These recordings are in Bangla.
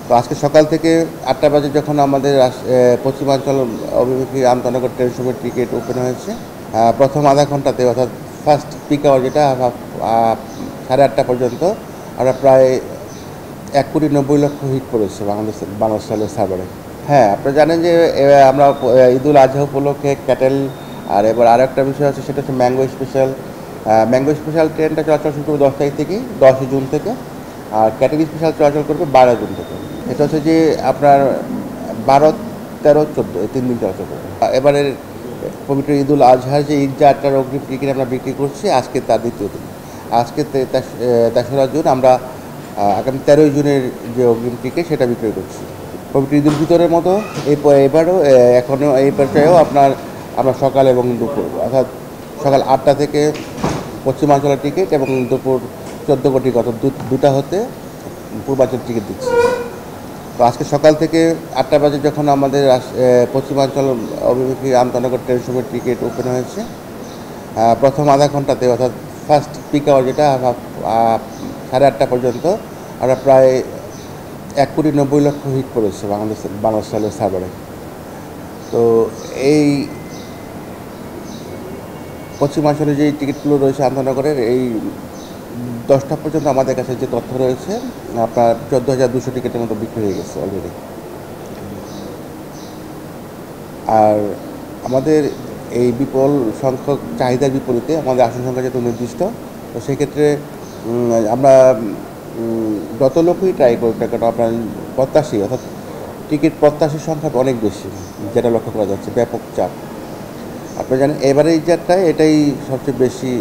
তো আজকে সকাল থেকে ৮টা বাজে যখন আমাদের পশ্চিমাঞ্চল অভিমুখী আমতনগর ট্রেন সময়ের টিকিট ওপেন হয়েছে, প্রথম আধা ঘন্টাতে অর্থাৎ ফার্স্ট পিক আওয়ার যেটা 8:30 পর্যন্ত আমরা প্রায় 1,90,00,000 হিট করেছে বাংলাদেশ রেলের সার্ভারে। হ্যাঁ, আপনারা জানেন যে আমরা ঈদুল আজহা উপলক্ষে ক্যাটেল আর এবার আরও একটা বিষয় আছে, সেটা হচ্ছে ম্যাঙ্গো স্পেশাল ট্রেনটা চলাচল শুরু করবে 10 তারিখ থেকে 10 জুন থেকে, আর ক্যাটেল স্পেশাল চলাচল করবে 12 জুন থেকে। এটা হচ্ছে যে আপনার 12, 13, 14 এই 3 দিন চলাচল করবে। এবারের পবিত্র ঈদুল আজহার যে ঈদ যাত্রার অগ্রিম টিকিট আমরা বিক্রি করছি, আজকে তার দ্বিতীয় দিন। আজকে 3রা জুন আমরা আগামী 13 জুনের যে অগ্রিম টিকিট সেটা বিক্রয় করছি। পবিত্র ঈদুল ফিতরের মতো এবারও এখনও এই পর্যায়েও আমরা সকাল এবং দুপুর অর্থাৎ সকাল 8টা থেকে পশ্চিমাঞ্চলের টিকিট এবং দুপুর 14 কোটি অর্থাৎ 2টা হতে পূর্বাঞ্চল টিকিট দিচ্ছি। তো আজকে সকাল থেকে 8টা বাজে যখন আমাদের পশ্চিমাঞ্চল অভিমুখী আমতনগর ট্রেন সময়ের টিকিট ওপেন হয়েছে, প্রথম আধা ঘন্টাতে অর্থাৎ ফার্স্ট পিক আওয়ার যেটা 8:30 পর্যন্ত আমরা প্রায় 1,90,00,000 হিট করেছে বাংলাদেশ রেলের সার্ভারে। তো এই পশ্চিমাঞ্চলে যে টিকিটগুলো রয়েছে আমতনগরের, এই 10টা পর্যন্ত আমাদের কাছে যে তথ্য রয়েছে, আপনার 14,200 টিকিটের মতো বিক্রি হয়ে গেছে অলরেডি। আর আমাদের এই বিপুল সংখ্যক চাহিদার বিপরীতে আমাদের আসন সংখ্যা যেহেতু নির্দিষ্ট, তো সেক্ষেত্রে আমরা যত লোকই ট্রাই করি না কেন, আপনার প্রত্যাশী অর্থাৎ টিকিট প্রত্যাশীর সংখ্যা অনেক বেশি, যেটা লক্ষ্য করা যাচ্ছে, ব্যাপক চাপ। আপনারা জানেন এবারে এই যাত্রায় এটাই সবচেয়ে বেশি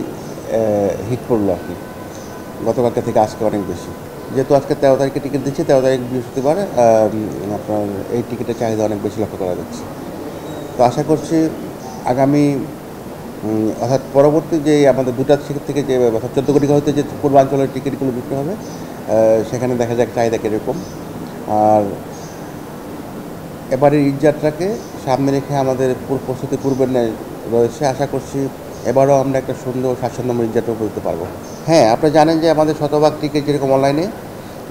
হিট করলো আর কি, গতকালকে থেকে আজকে অনেক বেশি। যেহেতু আজকে 13 তারিখে টিকিট দিচ্ছি, 13 তারিখ বৃহস্পতিবার, আপনার এই টিকিটের চাহিদা অনেক বেশি লক্ষ্য করা যাচ্ছে। তো আশা করছি আগামী অর্থাৎ পরবর্তী যে আমাদের 2টা থেকে যে অর্থাৎ 14 কোটি হতে যে পূর্বাঞ্চলের টিকিটগুলো বিক্রি হবে, সেখানে দেখা যাক চাহিদা কীরকম। আর এবারের ঈদ যাত্রাকে সামনে রেখে আমাদের প্রস্তুতি পূর্বের ন্যায় রয়েছে। আশা করছি এবারও আমরা একটা সুন্দর স্বাচ্ছন্দ্যময় ঈদ যাত্রা করতে পারবো। হ্যাঁ, আপনারা জানেন যে আমাদের শতভাগ টিকিট যেরকম অনলাইনে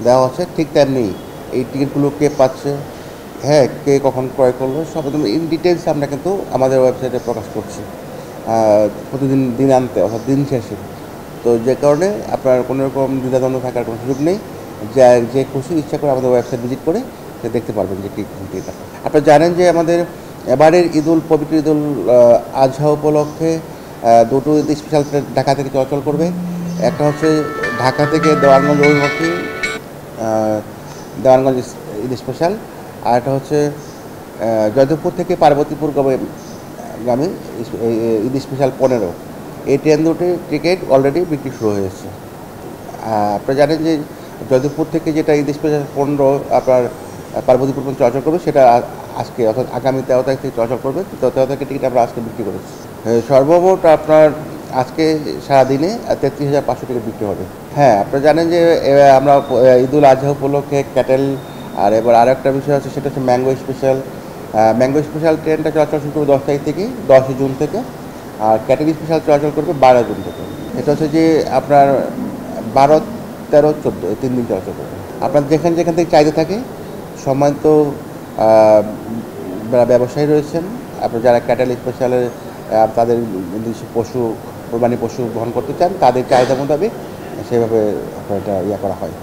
দেওয়া হচ্ছে, ঠিক তেমনি এই টিকিটগুলো কে পাচ্ছে, হ্যাঁ, কে কখন ক্রয় করলো, সব ইন ডিটেলস আমরা কিন্তু আমাদের ওয়েবসাইটে প্রকাশ করছি প্রতিদিন দিনান্তে অর্থাৎ দিন শেষে। তো যে কারণে আপনার কোনো রকম দ্বিধাদ্বন্দ্ব থাকার কোনো সুযোগ নেই। যে খুশি ইচ্ছা করে আমাদের ওয়েবসাইট ভিজিট করে সে দেখতে পারবেন যে কী টিকিট। আপনারা জানেন যে আমাদের এবারের পবিত্র ঈদুল আজহা উপলক্ষে 2টো ঈদ স্পেশাল ট্রেন ঢাকা থেকে চলাচল করবে। একটা হচ্ছে ঢাকা থেকে দেওয়ানগঞ্জ অভিমুখী দেওয়ানগঞ্জ ঈদ স্পেশাল, আর একটা হচ্ছে জয়দেবপুর থেকে পার্বতীপুর গামী ঈদ স্পেশাল 15। এই ট্রেন দুটির টিকিট অলরেডি বিক্রি শুরু হয়েছে। আপনারা জানেন যে জয়দেবপুর থেকে যেটা ঈদ স্পেশাল 15 আপনার পার্বতীপুর পর্যন্ত চলাচল করবে, সেটা আজকে অর্থাৎ আগামী 13 তারিখ থেকে চলাচল করবে। 13 তারিখের টিকিট আমরা আজকে বিক্রি করেছি। সর্বমোট আপনার আজকে সারাদিনে 33,500 টিকিট বিক্রি হবে। হ্যাঁ, আপনারা জানেন যে আমরা ঈদুল আজহা উপলক্ষে ক্যাটেল আর এবার আরও একটা বিষয় আছে, সেটা হচ্ছে ম্যাঙ্গো স্পেশাল ট্রেনটা চলাচল শুরু করবে 10 তারিখ থেকে 10 জুন থেকে, আর ক্যাটেল স্পেশাল চলাচল করবে 12 জুন থেকে। এটা হচ্ছে যে আপনার 12, 13, 14 এই 3 দিন চলাচল করবে। আপনার যেখান থেকে চাহিদা থাকে, সম্মানিত ব্যবসায়ী রয়েছেন, আপনার যারা ক্যাটেল স্পেশালের তাদের কোরবানি পশু বহন করতে চান, তাদের চাহিদা মোতাবেক সেভাবে আপনার এটা করা হয়।